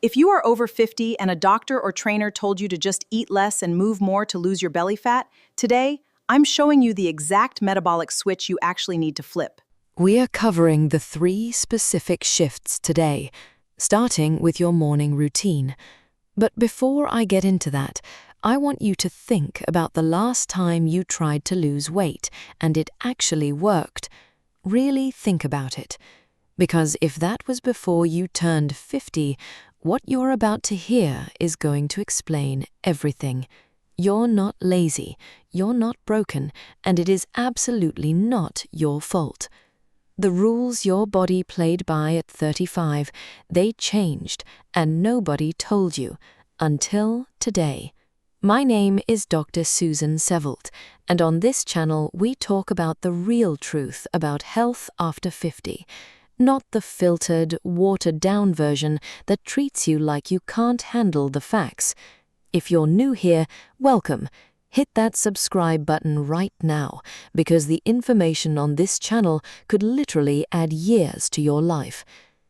If you are over 50 and a doctor or trainer told you to just eat less and move more to lose your belly fat, today, I'm showing you the exact metabolic switch you actually need to flip. We are covering the 3 specific shifts today, starting with your morning routine. But before I get into that, I want you to think about the last time you tried to lose weight and it actually worked. Really think about it. Because if that was before you turned 50, what you're about to hear is going to explain everything. You're not lazy, you're not broken, and it is absolutely not your fault. The rules your body played by at 35, they changed, and nobody told you, until today. My name is Dr. Susan Sevolt, and on this channel we talk about the real truth about health after 50, not the filtered, watered-down version that treats you like you can't handle the facts. If you're new here, welcome. Hit that subscribe button right now, because the information on this channel could literally add years to your life.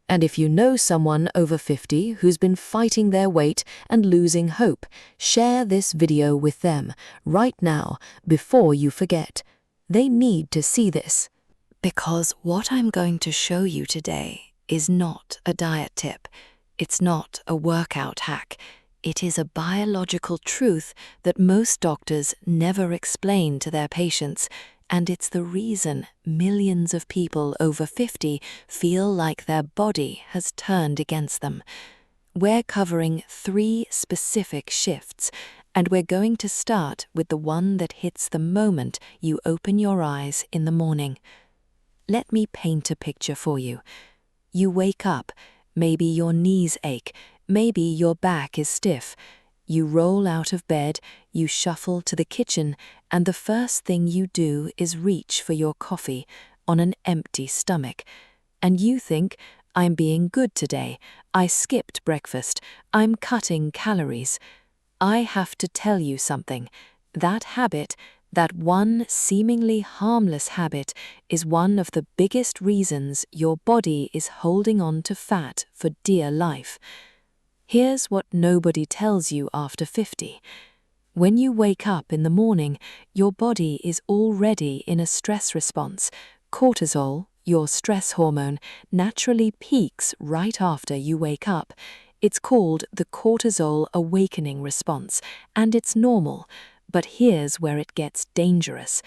And if you know someone over 50 who's been fighting their weight and losing hope, share this video with them right now before you forget. They need to see this. Because what I'm going to show you today is not a diet tip. It's not a workout hack. It is a biological truth that most doctors never explain to their patients, and it's the reason millions of people over 50 feel like their body has turned against them. We're covering 3 specific shifts, and we're going to start with the one that hits the moment you open your eyes in the morning. Let me paint a picture for you. You wake up, maybe your knees ache, maybe your back is stiff. You roll out of bed, you shuffle to the kitchen, and the first thing you do is reach for your coffee on an empty stomach. And you think, I'm being good today, I skipped breakfast, I'm cutting calories. I have to tell you something. That habit, that one seemingly harmless habit, is one of the biggest reasons your body is holding on to fat for dear life. Here's what nobody tells you after 50. When you wake up in the morning, your body is already in a stress response. Cortisol, your stress hormone, naturally peaks right after you wake up. It's called the cortisol awakening response, and it's normal. But here's where it gets dangerous.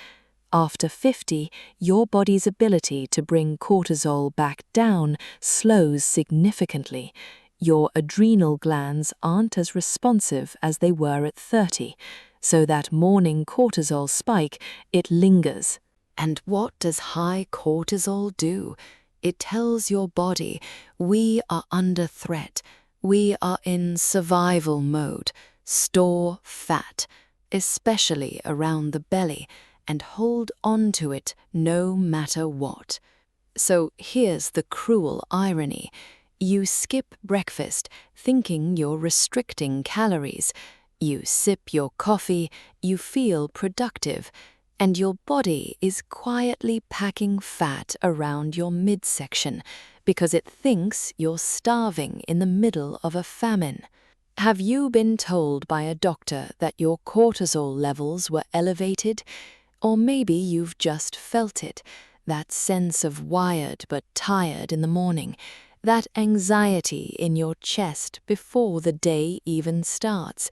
After 50, your body's ability to bring cortisol back down slows significantly. Your adrenal glands aren't as responsive as they were at 30, so that morning cortisol spike, it lingers. And what does high cortisol do? It tells your body, we are under threat. We are in survival mode. Store fat, especially around the belly, and hold on to it no matter what. So here's the cruel irony. You skip breakfast thinking you're restricting calories. You sip your coffee, you feel productive, and your body is quietly packing fat around your midsection because it thinks you're starving in the middle of a famine. Have you been told by a doctor that your cortisol levels were elevated? Or maybe you've just felt it, that sense of wired but tired in the morning, that anxiety in your chest before the day even starts.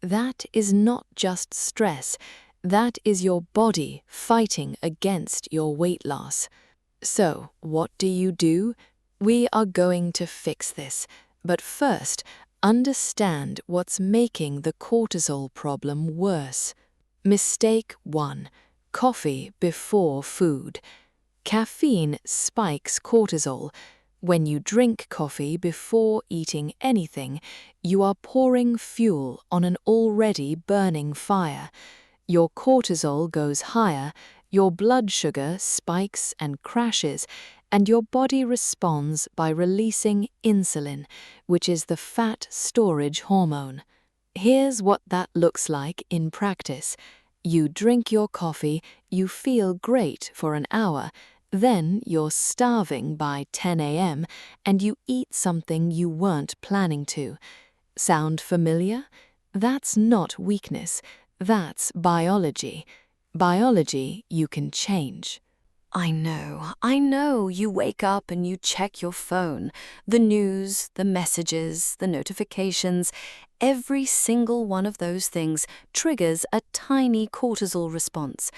That is not just stress, that is your body fighting against your weight loss. So, what do? We are going to fix this, but first, understand what's making the cortisol problem worse. Mistake 1. Coffee before food. Caffeine spikes cortisol. When you drink coffee before eating anything, you are pouring fuel on an already burning fire. Your cortisol goes higher, your blood sugar spikes and crashes, and your body responds by releasing insulin, which is the fat storage hormone. Here's what that looks like in practice. You drink your coffee, you feel great for an hour, Then you're starving by 10 a.m. and you eat something you weren't planning to. Sound familiar? That's not weakness. That's biology. Biology you can change. I know. You wake up and you check your phone. The news, the messages, the notifications, every single one of those things triggers a tiny cortisol response.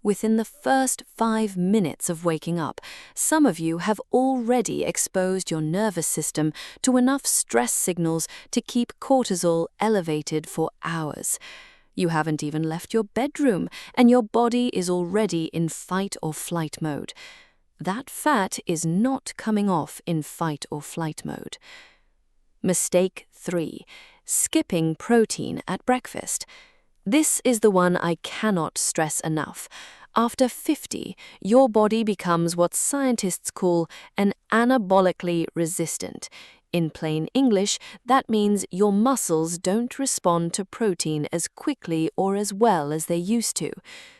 Within the first 5 minutes of waking up, some of you have already exposed your nervous system to enough stress signals to keep cortisol elevated for hours. You haven't even left your bedroom, and your body is already in fight or flight mode. That fat is not coming off in fight or flight mode. Mistake 3. Skipping protein at breakfast. This is the one I cannot stress enough. After 50, your body becomes what scientists call an anabolically resistant. In plain English, that means your muscles don't respond to protein as quickly or as well as they used to.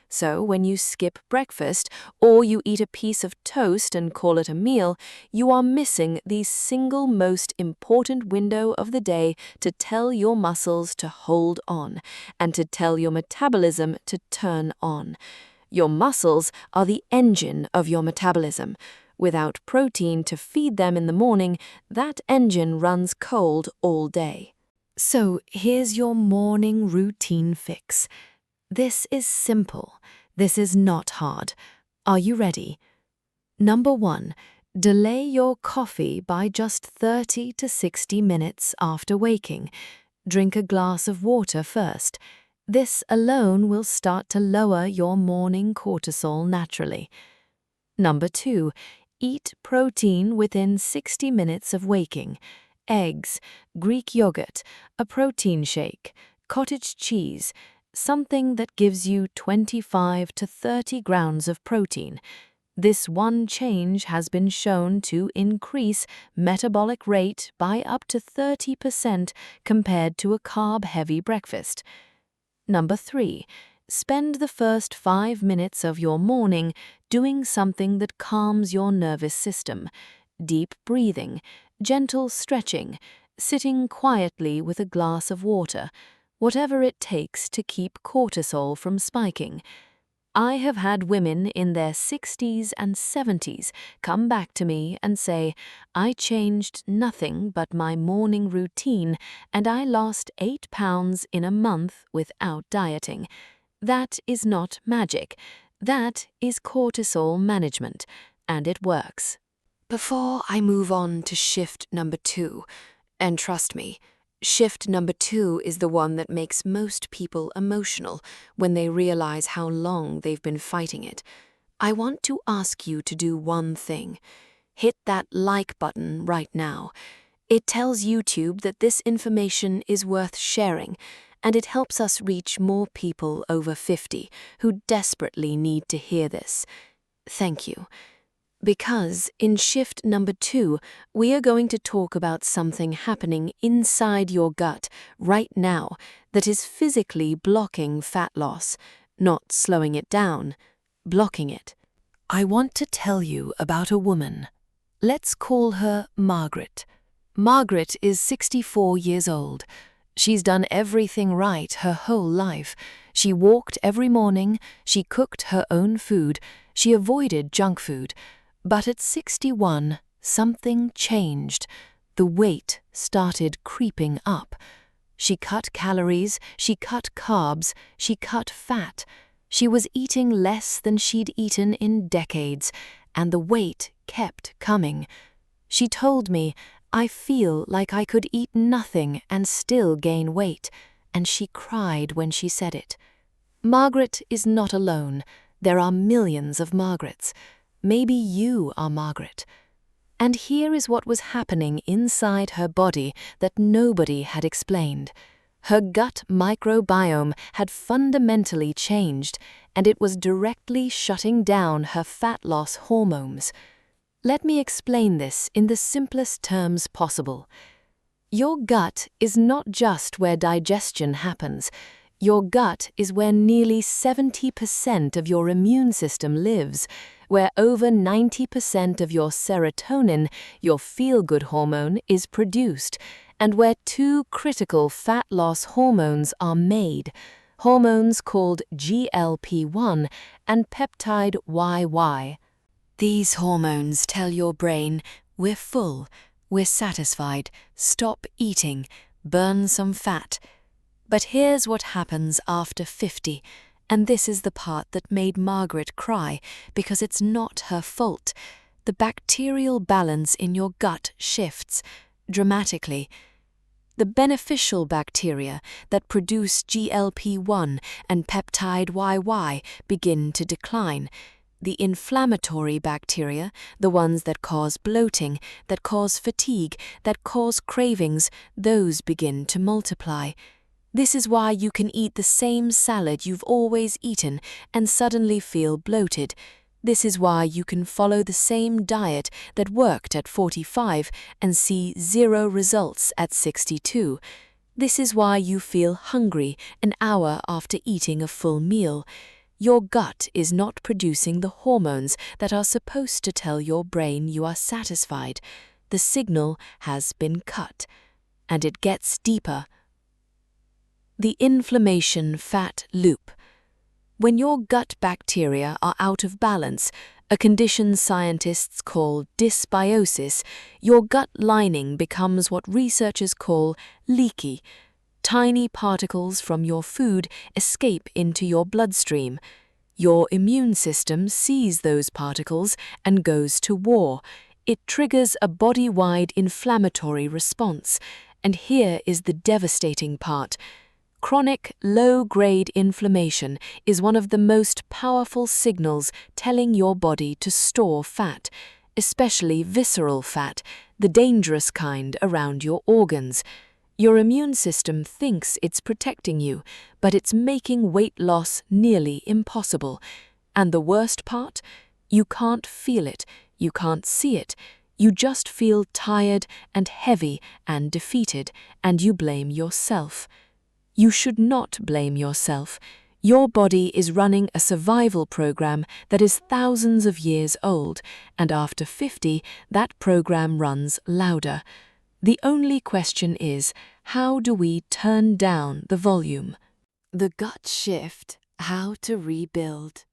So when you skip breakfast or you eat a piece of toast and call it a meal, you are missing the single most important window of the day to tell your muscles to hold on and to tell your metabolism to turn on. Your muscles are the engine of your metabolism. Without protein to feed them in the morning, that engine runs cold all day. So here's your morning routine fix. This is simple. This is not hard. Are you ready? Number 1, delay your coffee by just 30 to 60 minutes after waking. Drink a glass of water first. This alone will start to lower your morning cortisol naturally. Number 2, eat protein within 60 minutes of waking. Eggs, Greek yogurt, a protein shake, cottage cheese, something that gives you 25 to 30 grams of protein. This one change has been shown to increase metabolic rate by up to 30% compared to a carb-heavy breakfast. Number 3, spend the first 5 minutes of your morning doing something that calms your nervous system. Deep breathing, gentle stretching, sitting quietly with a glass of water, whatever it takes to keep cortisol from spiking. I have had women in their 60s and 70s come back to me and say, I changed nothing but my morning routine and I lost 8 pounds in a month without dieting. That is not magic. That is cortisol management, and it works. Before I move on to shift number 2, and trust me, shift number 2 is the one that makes most people emotional when they realize how long they've been fighting it. I want to ask you to do one thing. Hit that like button right now. It tells YouTube that this information is worth sharing, and it helps us reach more people over 50 who desperately need to hear this. Thank you. Because in shift number 2, we are going to talk about something happening inside your gut right now that is physically blocking fat loss, not slowing it down, blocking it. I want to tell you about a woman. Let's call her Margaret. Margaret is 64 years old. She's done everything right her whole life. She walked every morning, she cooked her own food, she avoided junk food. But at 61, something changed. The weight started creeping up. She cut calories, she cut carbs, she cut fat. She was eating less than she'd eaten in decades, and the weight kept coming. She told me, I feel like I could eat nothing and still gain weight, and she cried when she said it. Margaret is not alone. There are millions of Margarets. Maybe you are Margaret. And here is what was happening inside her body that nobody had explained. Her gut microbiome had fundamentally changed, and it was directly shutting down her fat loss hormones. Let me explain this in the simplest terms possible. Your gut is not just where digestion happens. Your gut is where nearly 70% of your immune system lives, where over 90% of your serotonin, your feel-good hormone, is produced, and where two critical fat loss hormones are made, hormones called GLP-1 and peptide YY. These hormones tell your brain, we're full, we're satisfied, stop eating, burn some fat. But here's what happens after 50, and this is the part that made Margaret cry, because it's not her fault. The bacterial balance in your gut shifts dramatically. The beneficial bacteria that produce GLP-1 and peptide YY begin to decline. The inflammatory bacteria, the ones that cause bloating, that cause fatigue, that cause cravings, those begin to multiply. This is why you can eat the same salad you've always eaten and suddenly feel bloated. This is why you can follow the same diet that worked at 45 and see 0 results at 62. This is why you feel hungry an hour after eating a full meal. Your gut is not producing the hormones that are supposed to tell your brain you are satisfied. The signal has been cut. And it gets deeper. The inflammation fat loop. When your gut bacteria are out of balance, a condition scientists call dysbiosis, your gut lining becomes what researchers call leaky. Tiny particles from your food escape into your bloodstream. Your immune system sees those particles and goes to war. It triggers a body-wide inflammatory response. And here is the devastating part. Chronic, low-grade inflammation is one of the most powerful signals telling your body to store fat, especially visceral fat, the dangerous kind around your organs. Your immune system thinks it's protecting you, but it's making weight loss nearly impossible. And the worst part? You can't feel it, you can't see it. You just feel tired and heavy and defeated, and you blame yourself. You should not blame yourself. Your body is running a survival program that is thousands of years old, and after 50, that program runs louder. The only question is, how do we turn down the volume? The gut shift, how to rebuild.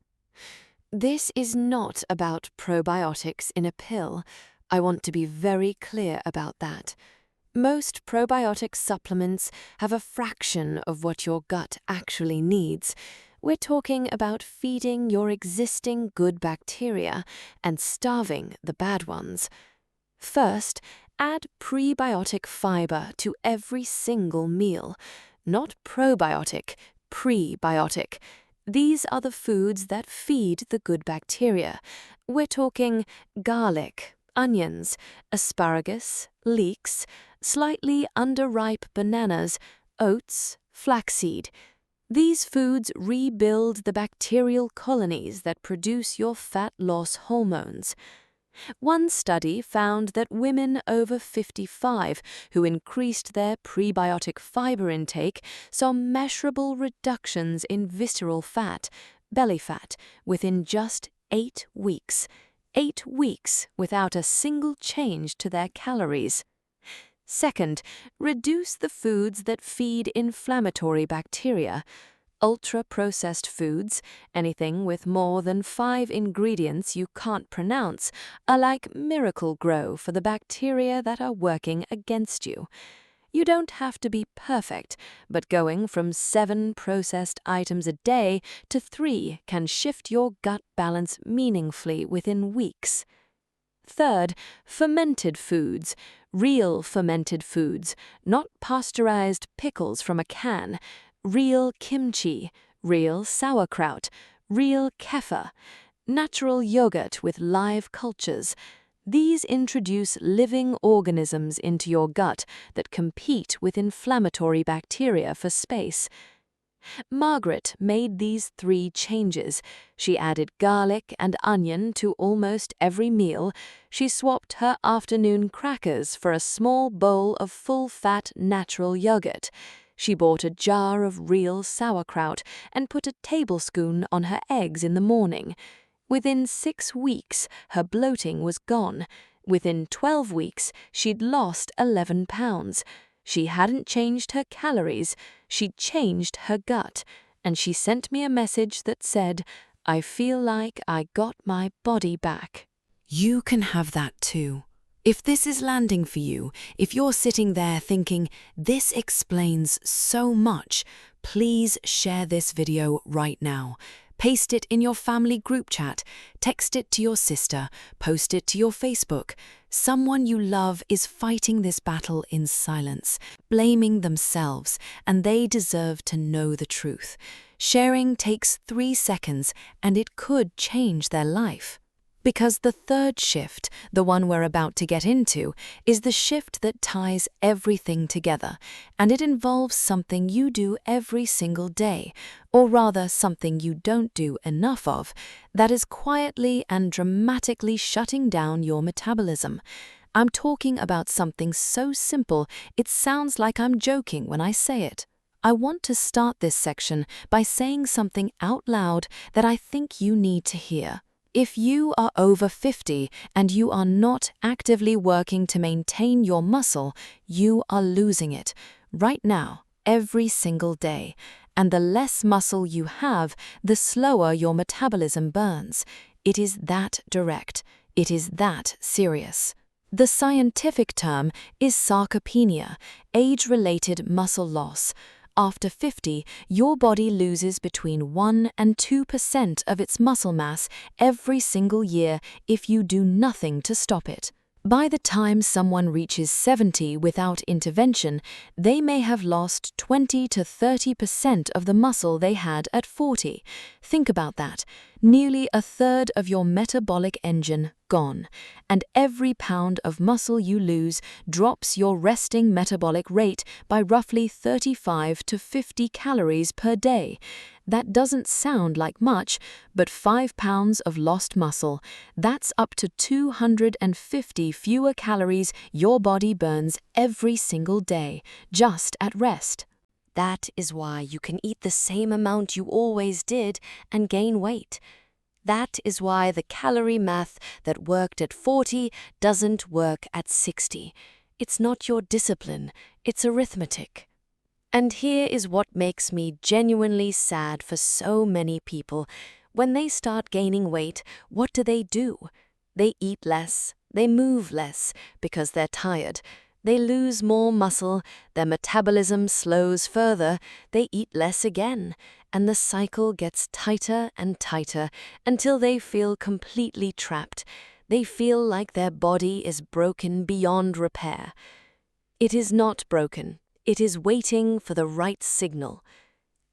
This is not about probiotics in a pill. I want to be very clear about that. Most probiotic supplements have a fraction of what your gut actually needs. We're talking about feeding your existing good bacteria and starving the bad ones. First, add prebiotic fiber to every single meal. Not probiotic, prebiotic. These are the foods that feed the good bacteria. We're talking garlic, onions, asparagus, leeks, slightly underripe bananas, oats, flaxseed. These foods rebuild the bacterial colonies that produce your fat loss hormones. One study found that women over 55 who increased their prebiotic fiber intake saw measurable reductions in visceral fat, belly fat, within just 8 weeks. 8 weeks without a single change to their calories. Second, reduce the foods that feed inflammatory bacteria. Ultra-processed foods, anything with more than 5 ingredients you can't pronounce, are like Miracle-Gro for the bacteria that are working against you. You don't have to be perfect, but going from 7 processed items a day to 3 can shift your gut balance meaningfully within weeks. Third, fermented foods. Real fermented foods, not pasteurized pickles from a can. Real kimchi, real sauerkraut, real kefir, natural yogurt with live cultures. These introduce living organisms into your gut that compete with inflammatory bacteria for space. Margaret made these 3 changes. She added garlic and onion to almost every meal. She swapped her afternoon crackers for a small bowl of full-fat natural yogurt. She bought a jar of real sauerkraut and put a tablespoon on her eggs in the morning. Within 6 weeks, her bloating was gone. Within 12 weeks, she'd lost 11 pounds. She hadn't changed her calories, she'd changed her gut. And she sent me a message that said, "I feel like I got my body back." You can have that too. If this is landing for you, if you're sitting there thinking, this explains so much, please share this video right now. Paste it in your family group chat, text it to your sister, post it to your Facebook. Someone you love is fighting this battle in silence, blaming themselves, and they deserve to know the truth. Sharing takes 3 seconds, and it could change their life. Because the third shift, the one we're about to get into, is the shift that ties everything together, and it involves something you do every single day, or rather something you don't do enough of, that is quietly and dramatically shutting down your metabolism. I'm talking about something so simple it sounds like I'm joking when I say it. I want to start this section by saying something out loud that I think you need to hear. If you are over 50 and you are not actively working to maintain your muscle, you are losing it right now, every single day. And the less muscle you have, the slower your metabolism burns. It is that direct. It is that serious. The scientific term is sarcopenia, age-related muscle loss. After 50, your body loses between 1 and 2% of its muscle mass every single year if you do nothing to stop it. By the time someone reaches 70 without intervention, they may have lost 20 to 30% of the muscle they had at 40. Think about that. Nearly a third of your metabolic engine gone. And every pound of muscle you lose drops your resting metabolic rate by roughly 35 to 50 calories per day. That doesn't sound like much, but 5 pounds of lost muscle, that's up to 250 fewer calories your body burns every single day, just at rest. That is why you can eat the same amount you always did and gain weight. That is why the calorie math that worked at 40 doesn't work at 60. It's not your discipline, it's arithmetic. And here is what makes me genuinely sad for so many people. When they start gaining weight, what do? They eat less, they move less because they're tired. They lose more muscle, their metabolism slows further, they eat less again, and the cycle gets tighter and tighter until they feel completely trapped. They feel like their body is broken beyond repair. It is not broken. It is waiting for the right signal.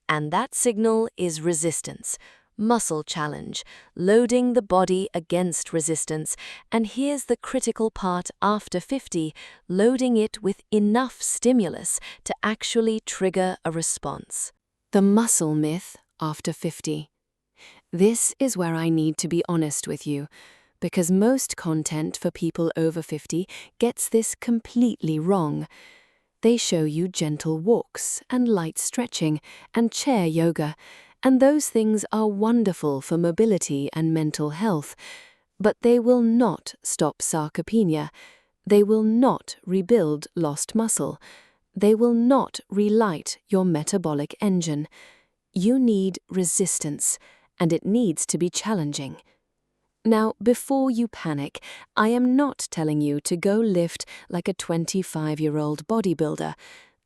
And that signal is resistance, muscle challenge, loading the body against resistance. And here's the critical part after 50, loading it with enough stimulus to actually trigger a response. The muscle myth after 50. This is where I need to be honest with you, because most content for people over 50 gets this completely wrong. They show you gentle walks and light stretching and chair yoga, and those things are wonderful for mobility and mental health, but they will not stop sarcopenia. They will not rebuild lost muscle. They will not relight your metabolic engine. You need resistance, and it needs to be challenging. Now, before you panic, I am not telling you to go lift like a 25-year-old bodybuilder.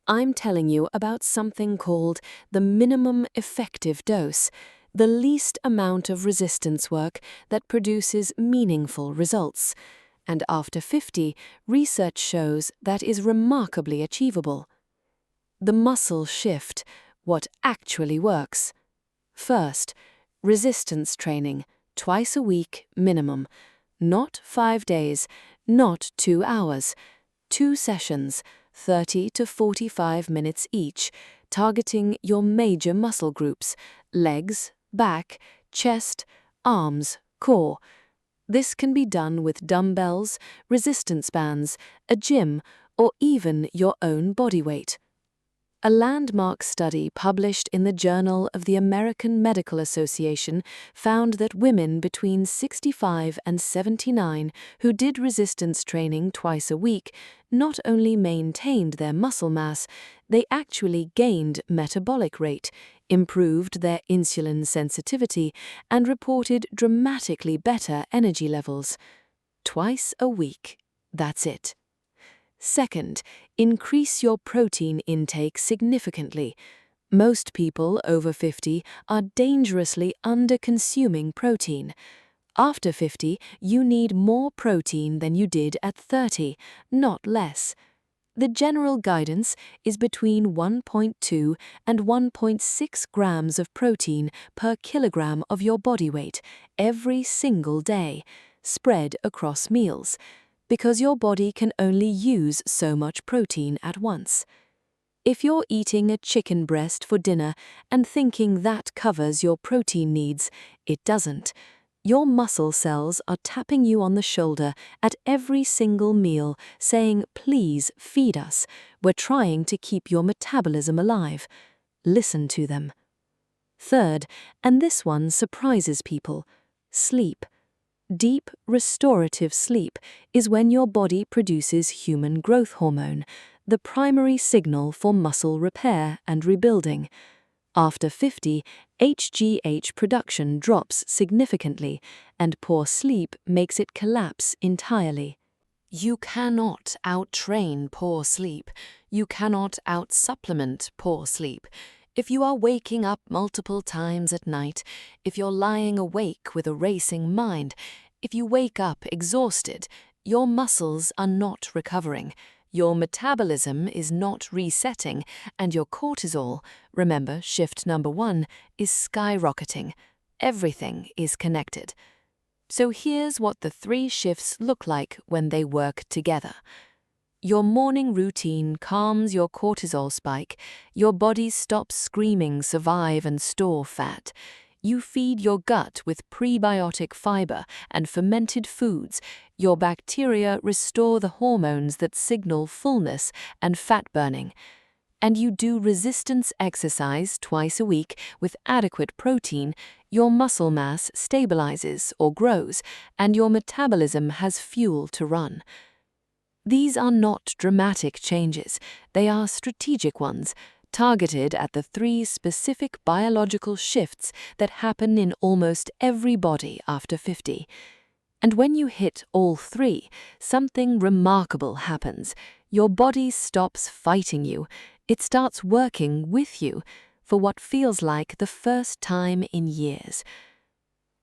I'm telling you about something called the minimum effective dose, the least amount of resistance work that produces meaningful results. And after 50, research shows that is remarkably achievable. The muscle shift, what actually works. First, resistance training. Twice a week minimum, not 5 days, not 2 hours, 2 sessions, 30 to 45 minutes each, targeting your major muscle groups, legs, back, chest, arms, core. This can be done with dumbbells, resistance bands, a gym, or even your own body weight. A landmark study published in the Journal of the American Medical Association found that women between 65 and 79 who did resistance training twice a week not only maintained their muscle mass, they actually gained metabolic rate, improved their insulin sensitivity, and reported dramatically better energy levels. Twice a week. That's it. Second, increase your protein intake significantly. Most people over 50 are dangerously under-consuming protein. After 50, you need more protein than you did at 30, not less. The general guidance is between 1.2 and 1.6 grams of protein per kilogram of your body weight every single day, spread across meals, because your body can only use so much protein at once. If you're eating a chicken breast for dinner and thinking that covers your protein needs, it doesn't. Your muscle cells are tapping you on the shoulder at every single meal, saying, "Please feed us. We're trying to keep your metabolism alive." Listen to them. Third, and this one surprises people, sleep. Deep, restorative sleep is when your body produces human growth hormone, the primary signal for muscle repair and rebuilding. After 50, HGH production drops significantly, and poor sleep makes it collapse entirely. You cannot out-train poor sleep. You cannot out-supplement poor sleep. If you are waking up multiple times at night, if you're lying awake with a racing mind, if you wake up exhausted, your muscles are not recovering, your metabolism is not resetting, and your cortisol, remember shift number 1, is skyrocketing. Everything is connected. So here's what the 3 shifts look like when they work together. Your morning routine calms your cortisol spike. Your body stops screaming survive and store fat. You feed your gut with prebiotic fiber and fermented foods. Your bacteria restore the hormones that signal fullness and fat burning. And you do resistance exercise twice a week with adequate protein, your muscle mass stabilizes or grows, and your metabolism has fuel to run. These are not dramatic changes, they are strategic ones, targeted at the 3 specific biological shifts that happen in almost every body after 50. And when you hit all 3, something remarkable happens. Your body stops fighting you. It starts working with you for what feels like the first time in years.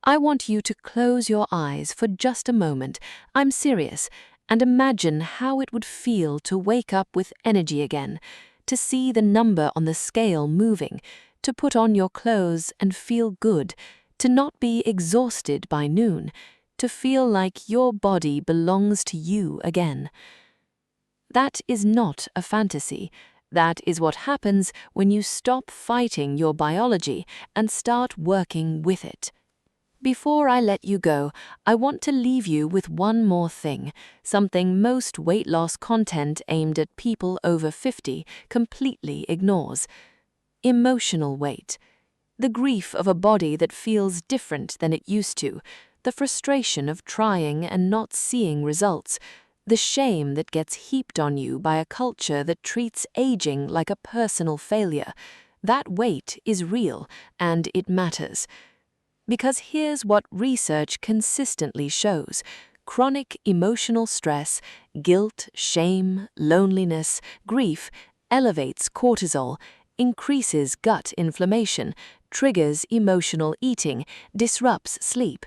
I want you to close your eyes for just a moment. I'm serious. And imagine how it would feel to wake up with energy again, to see the number on the scale moving, to put on your clothes and feel good, to not be exhausted by noon, to feel like your body belongs to you again. That is not a fantasy. That is what happens when you stop fighting your biology and start working with it. Before I let you go, I want to leave you with one more thing, something most weight loss content aimed at people over 50 completely ignores. Emotional weight. The grief of a body that feels different than it used to, the frustration of trying and not seeing results, the shame that gets heaped on you by a culture that treats aging like a personal failure. That weight is real, and it matters. Because here's what research consistently shows. Chronic emotional stress, guilt, shame, loneliness, grief elevates cortisol, increases gut inflammation, triggers emotional eating, disrupts sleep.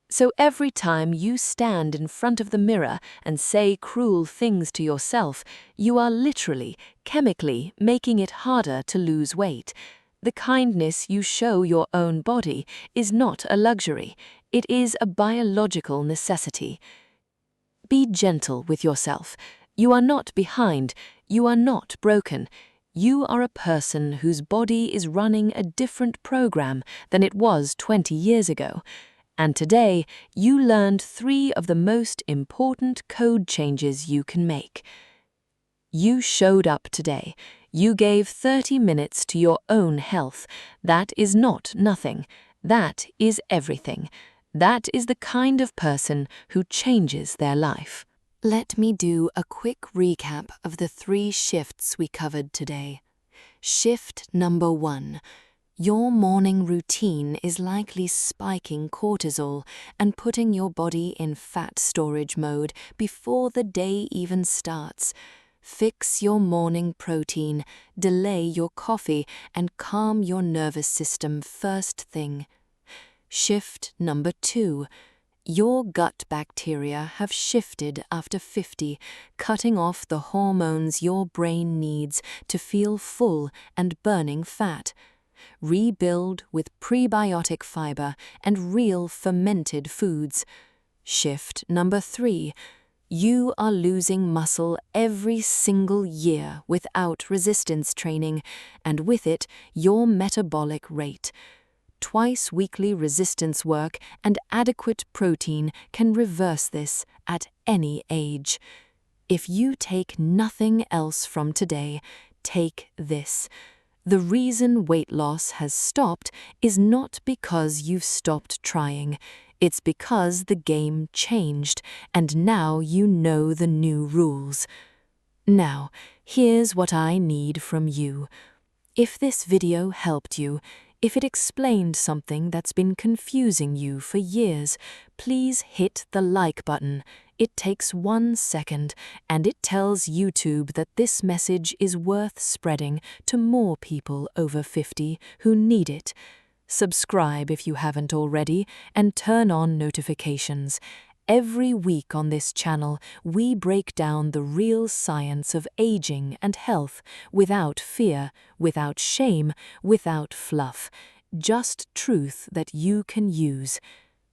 So every time you stand in front of the mirror and say cruel things to yourself, you are literally, chemically making it harder to lose weight. The kindness you show your own body is not a luxury, it is a biological necessity. Be gentle with yourself. You are not behind, you are not broken. You are a person whose body is running a different program than it was 20 years ago. And today, you learned 3 of the most important code changes you can make. You showed up today. You gave 30 minutes to your own health. That is not nothing. That is everything. That is the kind of person who changes their life. Let me do a quick recap of the 3 shifts we covered today. Shift number 1. Your morning routine is likely spiking cortisol and putting your body in fat storage mode before the day even starts. Fix your morning protein, delay your coffee, and calm your nervous system first thing. Shift number 2. Your gut bacteria have shifted after 50, cutting off the hormones your brain needs to feel full and burning fat. Rebuild with prebiotic fiber and real fermented foods. Shift number 3. You are losing muscle every single year without resistance training, and with it, your metabolic rate. Twice weekly resistance work and adequate protein can reverse this at any age. If you take nothing else from today, take this. The reason weight loss has stopped is not because you've stopped trying. It's because the game changed, and now you know the new rules. Now, here's what I need from you. If this video helped you, if it explained something that's been confusing you for years, please hit the like button. It takes 1 second, and it tells YouTube that this message is worth spreading to more people over 50 who need it. Subscribe if you haven't already, and turn on notifications. Every week on this channel, we break down the real science of aging and health without fear, without shame, without fluff. Just truth that you can use.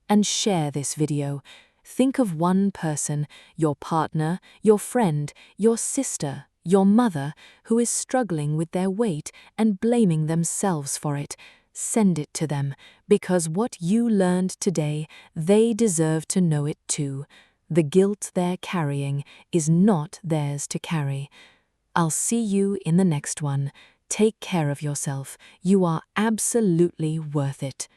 And share this video. Think of one person, your partner, your friend, your sister, your mother, who is struggling with their weight and blaming themselves for it. Send it to them, because what you learned today, they deserve to know it too. The guilt they're carrying is not theirs to carry. I'll see you in the next one. Take care of yourself. You are absolutely worth it.